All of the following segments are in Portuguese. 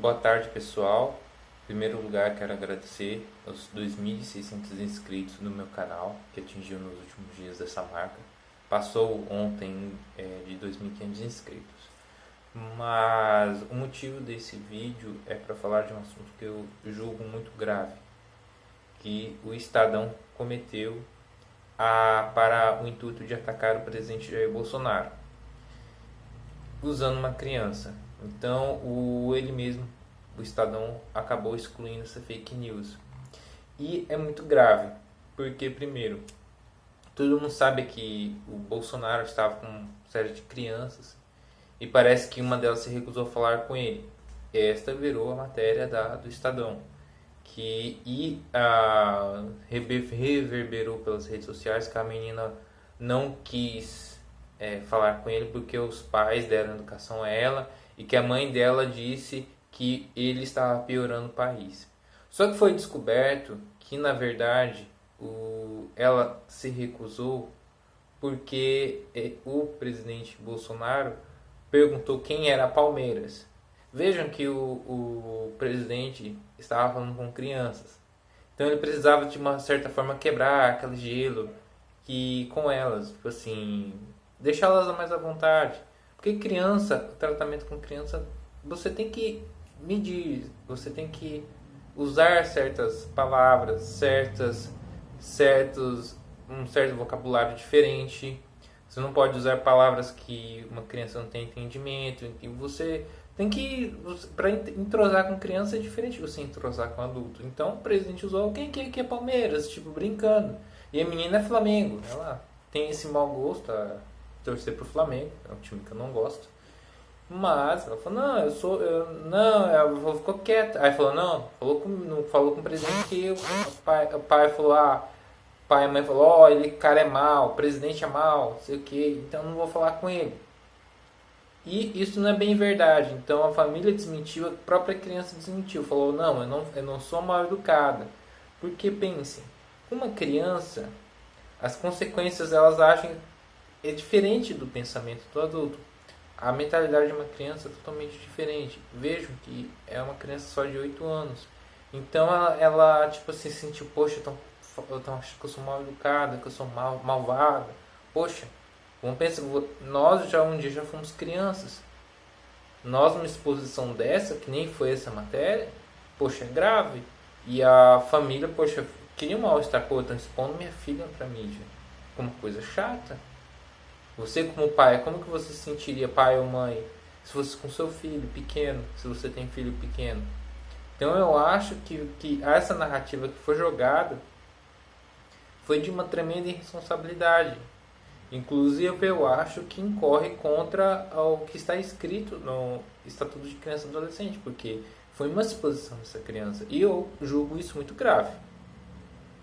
Boa tarde, pessoal. Em primeiro lugar, quero agradecer aos 2.600 inscritos no meu canal, que atingiu nos últimos dias dessa marca. Passou ontem de 2.500 inscritos. Mas o motivo desse vídeo é para falar de um assunto que eu julgo muito grave, que o Estadão cometeu para o intuito de atacar o presidente Jair Bolsonaro, usando uma criança. Então, ele mesmo, o Estadão, acabou excluindo essa fake news. E é muito grave, porque, primeiro, todo mundo sabe que o Bolsonaro estava com uma série de crianças e parece que uma delas se recusou a falar com ele. Esta virou a matéria do Estadão, que reverberou pelas redes sociais que a menina não quis falar com ele porque os pais deram educação a ela e que a mãe dela disse que ele estava piorando o país. Só que foi descoberto que, na verdade, ela se recusou porque o presidente Bolsonaro perguntou quem era Palmeiras. Vejam que o presidente estava falando com crianças. Então ele precisava, de uma certa forma, quebrar aquele gelo com elas. Tipo assim, deixá-las mais à vontade. Porque criança, tratamento com criança, você tem que medir, você tem que usar certas palavras, um certo vocabulário diferente. Você não pode usar palavras que uma criança não tem entendimento. E você tem que, para entrosar com criança é diferente de você entrosar com adulto. Então o presidente usou quem que é Palmeiras, tipo, brincando. E a menina é Flamengo. Ela tem esse mau gosto a torcer pro Flamengo, é um time que eu não gosto. Mas ela falou, não, ela ficou quieta. Aí falou, não falou com o presidente que o pai falou, pai e mãe falou, ele cara é mau, o presidente é mau, não sei o que, então não vou falar com ele. E isso não é bem verdade. Então a família desmentiu, a própria criança desmentiu, falou, não, eu não sou mal educada. Porque pensem, uma criança, as consequências elas agem diferente do pensamento do adulto. A mentalidade de uma criança é totalmente diferente. Vejam que é uma criança só de 8 anos. Então ela tipo assim, sentiu, poxa, eu acho que eu sou mal educada, que eu sou malvada. Poxa, vamos pensar, nós já um dia já fomos crianças. Nós numa exposição dessa, que nem foi essa matéria, poxa, é grave. E a família, poxa, queria um mal-estar, pô, estão expondo minha filha pra mídia. Como coisa chata. Você como pai, como que você se sentiria, pai ou mãe, se fosse com seu filho pequeno, se você tem filho pequeno? Então eu acho que essa narrativa que foi jogada foi de uma tremenda irresponsabilidade. Inclusive eu acho que incorre contra o que está escrito no Estatuto de Criança e Adolescente, porque foi uma exposição dessa criança. E eu julgo isso muito grave,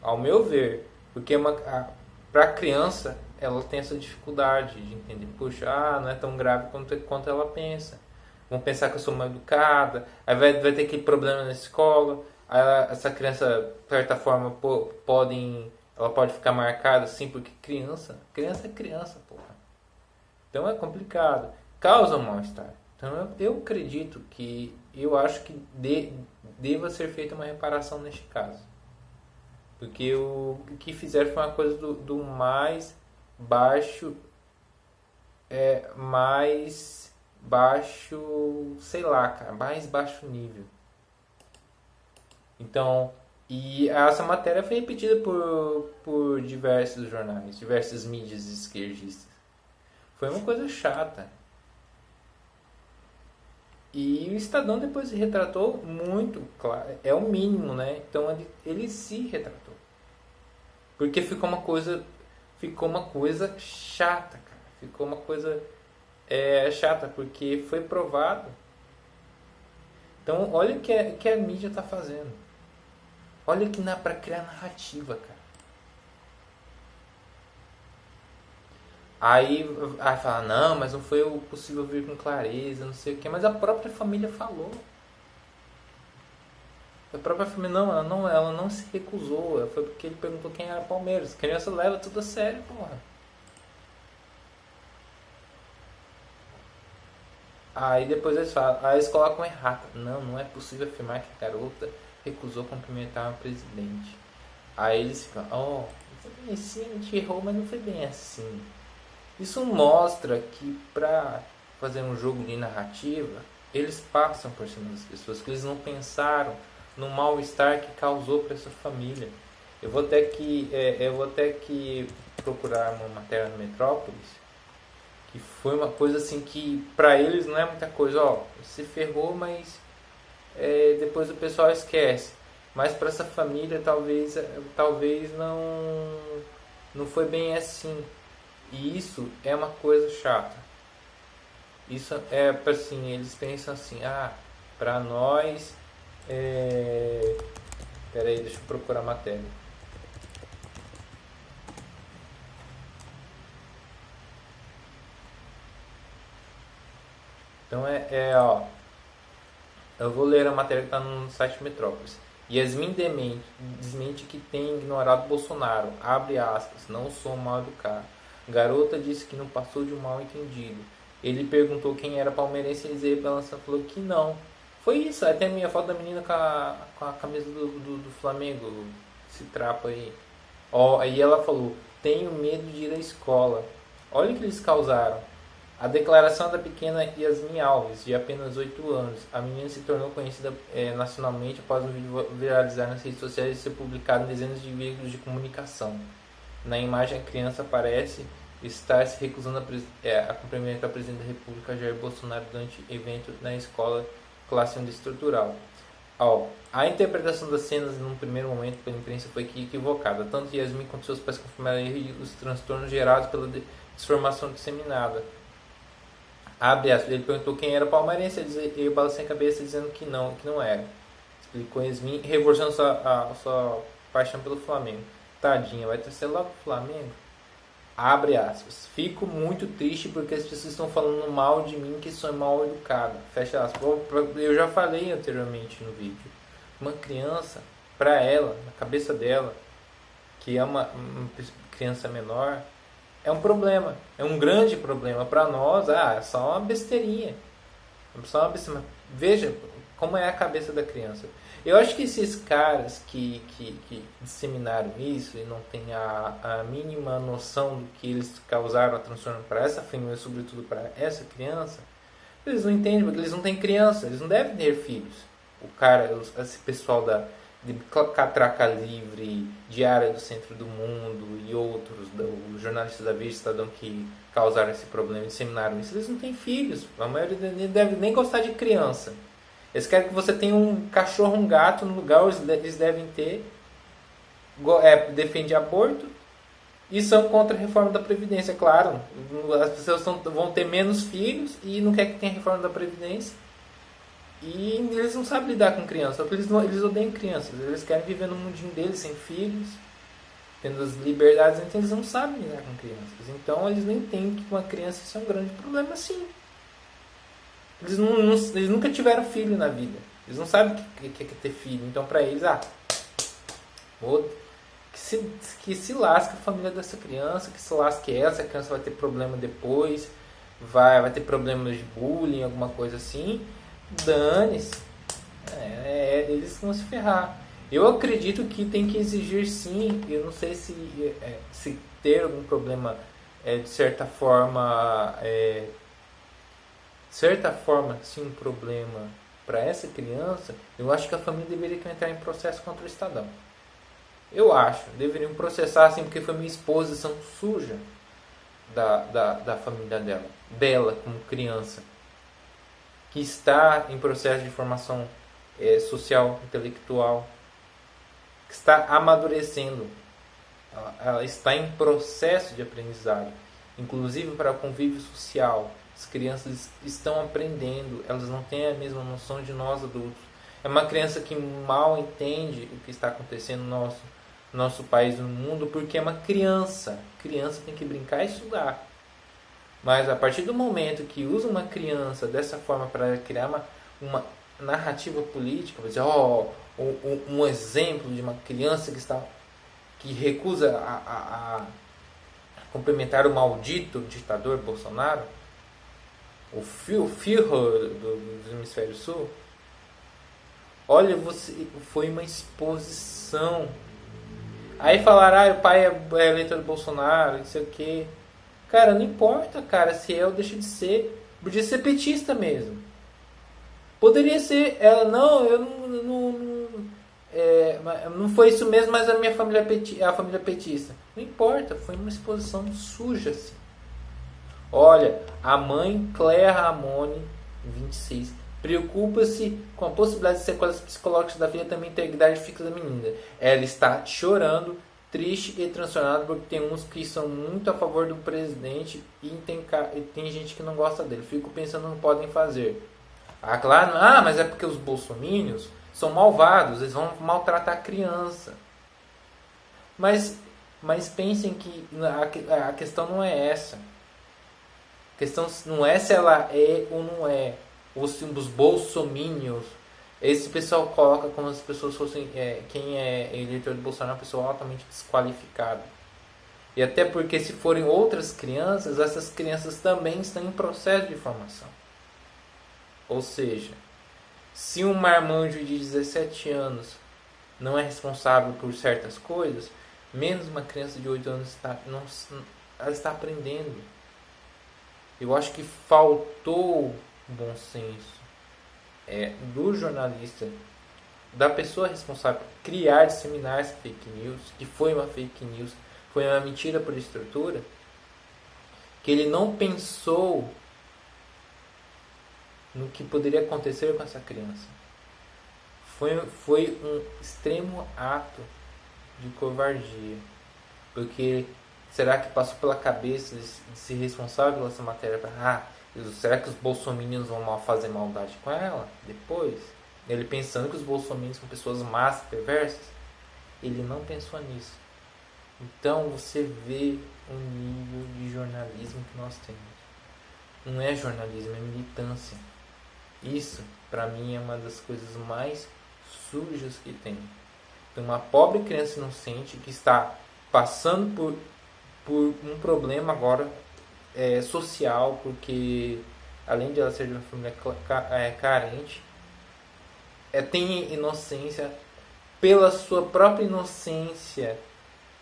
ao meu ver, porque para a criança ela tem essa dificuldade de entender, puxa, não é tão grave quanto ela pensa. Vão pensar que eu sou mal educada, aí vai ter aquele problema na escola, aí essa criança, de certa forma, ela pode ficar marcada assim, porque criança é criança, porra. Então é complicado, causa um mal-estar. Então eu acredito eu acho que deva ser feita uma reparação neste caso. Porque o que fizeram foi uma coisa do mais baixo, sei lá, cara, mais baixo nível. Então, e essa matéria foi repetida por diversos jornais, diversas mídias esquerdistas. Foi uma coisa chata. E o Estadão depois se retratou muito, claro, é o mínimo, né? Então ele se retratou. Porque ficou uma coisa chata, cara. Ficou uma coisa chata, porque foi provado. Então, olha o que a mídia está fazendo. Olha que para criar narrativa, cara. Aí fala, não, mas não foi possível ver com clareza, não sei o que. Mas a própria família falou. A própria família, ela não se recusou. Foi porque ele perguntou quem era Palmeiras. A criança leva tudo a sério, porra. Aí depois eles falam, aí eles colocam errado. Não, não é possível afirmar que a garota recusou cumprimentar o presidente. Aí eles ficam, sim, a gente errou, mas não foi bem assim. Isso mostra que para fazer um jogo de narrativa, eles passam por cima das pessoas, que eles não pensaram no mal-estar que causou para essa família. Eu vou ter que procurar uma matéria no Metrópolis, que foi uma coisa assim que para eles não é muita coisa, se ferrou, mas depois o pessoal esquece. Mas para essa família talvez não foi bem assim. E isso é uma coisa chata. Isso é assim, eles pensam assim, para nós peraí, deixa eu procurar a matéria. Então eu vou ler a matéria que está no site Metrópolis. Yasmin desmente que tem ignorado Bolsonaro. Abre aspas, não sou mal educado. Garota disse que não passou de um mal entendido. Ele perguntou quem era palmeirense e Isabela falou que não. Foi isso, aí tem a minha foto da menina com a camisa do Flamengo, esse trapo aí. Aí ela falou, tenho medo de ir à escola. Olha o que eles causaram. A declaração da pequena Yasmin Alves, de apenas 8 anos. A menina se tornou conhecida nacionalmente após um vídeo viralizar nas redes sociais e ser publicado em dezenas de veículos de comunicação. Na imagem, a criança parece estar se recusando a cumprimentar o presidente da República, Jair Bolsonaro, durante evento na escola classe 1 estrutural. A interpretação das cenas, num primeiro momento, pela imprensa, foi equivocada. Tanto Yasmin quanto seus pais confirmaram os transtornos gerados pela desformação disseminada. Abre aspas, ele perguntou quem era palmeirense, ele balançou a cabeça dizendo que não era. Explicou Yasmin, reforçando sua paixão pelo Flamengo. Tadinha, vai torcer logo pro Flamengo? Abre aspas. Fico muito triste porque as pessoas estão falando mal de mim, que sou mal educado. Fecha aspas. Eu já falei anteriormente no vídeo. Uma criança, para ela, na cabeça dela, que é uma criança menor, é um problema. É um grande problema. Para nós, é só uma besteirinha. Só uma besteirinha. Veja como é a cabeça da criança. Eu acho que esses caras que disseminaram isso e não têm a mínima noção do que eles causaram a transtorno para essa família, sobretudo para essa criança, eles não entendem, porque eles não têm criança, eles não devem ter filhos. Esse pessoal de Catraca Livre, Diário do Centro do Mundo e outros, os jornalistas da Veja Estadão que causaram esse problema e disseminaram isso, eles não têm filhos. A maioria nem deve nem gostar de criança. Eles querem que você tenha um cachorro, um gato no lugar, eles devem ter. Defende aborto e são contra a reforma da Previdência, claro. As pessoas vão ter menos filhos e não querem que tenha a reforma da Previdência. E eles não sabem lidar com crianças, eles odeiam crianças. Eles querem viver no mundinho deles, sem filhos, tendo as liberdades, então eles não sabem lidar com crianças. Então eles não entendem que uma criança isso é um grande problema, sim. Eles nunca tiveram filho na vida. Eles não sabem o que é ter filho. Então, para eles, que se lasque a família dessa criança, que se lasque essa criança vai ter problema depois, vai ter problemas de bullying, alguma coisa assim. Dane-se. Eles vão se ferrar. Eu acredito que tem que exigir, sim. Eu não sei se ter algum problema de certa forma sim, um problema para essa criança. Eu acho que a família deveria entrar em processo contra o Estadão. Eu acho, deveriam processar assim, porque foi uma exposição suja da família dela como criança, que está em processo de formação social, intelectual, que está amadurecendo, ela está em processo de aprendizado, inclusive para o convívio social. As crianças estão aprendendo, elas não têm a mesma noção de nós adultos. É uma criança que mal entende o que está acontecendo no nosso país, no mundo, porque é uma criança. Criança tem que brincar e estudar. Mas a partir do momento que usa uma criança dessa forma para criar uma narrativa política, vai dizer, um exemplo de uma criança que recusa a cumprimentar o maldito ditador Bolsonaro, o Führer do Hemisfério Sul. Olha, foi uma exposição. Aí falaram, o pai é eleitor do Bolsonaro, não sei o que. Cara, não importa, cara, se é ou deixa de ser. Podia ser petista mesmo. Poderia ser, ela, não, eu não foi isso mesmo, mas a minha família a família petista. Não importa, foi uma exposição suja, assim. Olha, a mãe Cléa Ramone, 26, preocupa-se com a possibilidade de sequelas psicológicas da filha também integridade física da menina. Ela está chorando, triste e transtornada porque tem uns que são muito a favor do presidente e tem gente que não gosta dele. Fico pensando no que podem fazer. Ah, claro, mas é porque os bolsominions são malvados, eles vão maltratar a criança. Mas pensem que a questão não é essa. A questão não é se ela é ou não é. Os bolsominions, esse pessoal coloca como se as pessoas fossem... quem é eleitor do Bolsonaro é uma pessoa altamente desqualificada. E até porque se forem outras crianças, essas crianças também estão em processo de formação. Ou seja, se um marmanjo de 17 anos não é responsável por certas coisas, menos uma criança de 8 anos ela está aprendendo. Eu acho que faltou bom senso do jornalista, da pessoa responsável por criar, disseminar essa fake news, que foi uma fake news, foi uma mentira por estrutura, que ele não pensou no que poderia acontecer com essa criança. Foi um extremo ato de covardia. Porque será que passou pela cabeça de ser responsável por essa matéria? Será que os bolsominions vão fazer maldade com ela depois? Ele pensando que os bolsominions são pessoas más, perversas. Ele não pensou nisso. Então você vê o nível de jornalismo que nós temos. Não é jornalismo, é militância. Isso, para mim, é uma das coisas mais sujas que tem. Tem uma pobre criança inocente que está passando por um problema agora social, porque além de ela ser de uma família carente, tem inocência, pela sua própria inocência,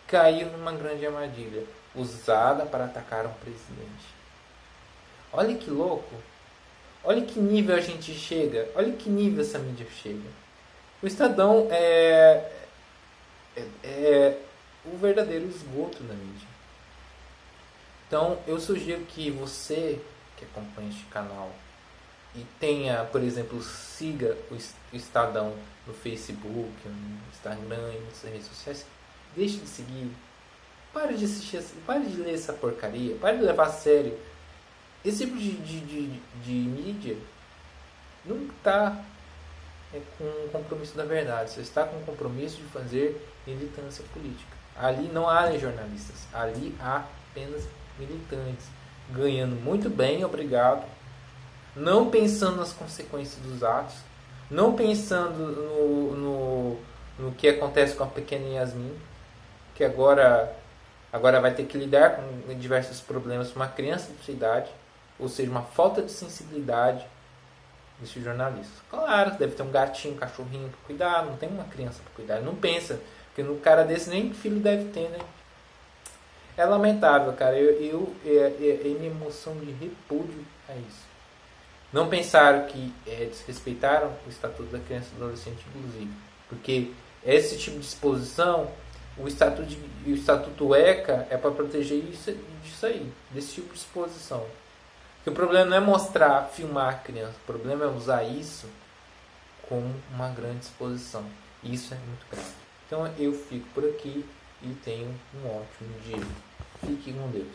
caiu numa grande armadilha, usada para atacar um presidente. Olha que louco! Olha que nível a gente chega. Olha que nível essa mídia chega. O Estadão é o verdadeiro esgoto da mídia. Então, eu sugiro que você, que acompanha este canal, e tenha, por exemplo, siga o Estadão no Facebook, no Instagram e nas redes sociais. Deixe de seguir. Pare de assistir, pare de ler essa porcaria. Pare de levar a sério. Esse tipo de mídia não está com um compromisso da verdade. Você está com um compromisso de fazer militância política. Ali não há jornalistas. Ali há apenas militantes. Ganhando muito bem, obrigado. Não pensando nas consequências dos atos. Não pensando no que acontece com a pequena Yasmin. Que agora vai ter que lidar com diversos problemas com uma criança de sua idade. Ou seja, uma falta de sensibilidade desses jornalistas. Claro, deve ter um gatinho, um cachorrinho para cuidar, não tem uma criança para cuidar. Não pensa, porque no cara desse nem filho deve ter, né? É lamentável, cara. Minha emoção de repúdio é isso. Não pensaram que desrespeitaram o Estatuto da Criança e do Adolescente, inclusive. Porque esse tipo de exposição, o Estatuto ECA é para proteger disso aí, desse tipo de exposição. Porque o problema não é mostrar, filmar a criança. O problema é usar isso como uma grande exposição. E isso é muito grave. Então eu fico por aqui e tenho um ótimo dia. Fique com Deus.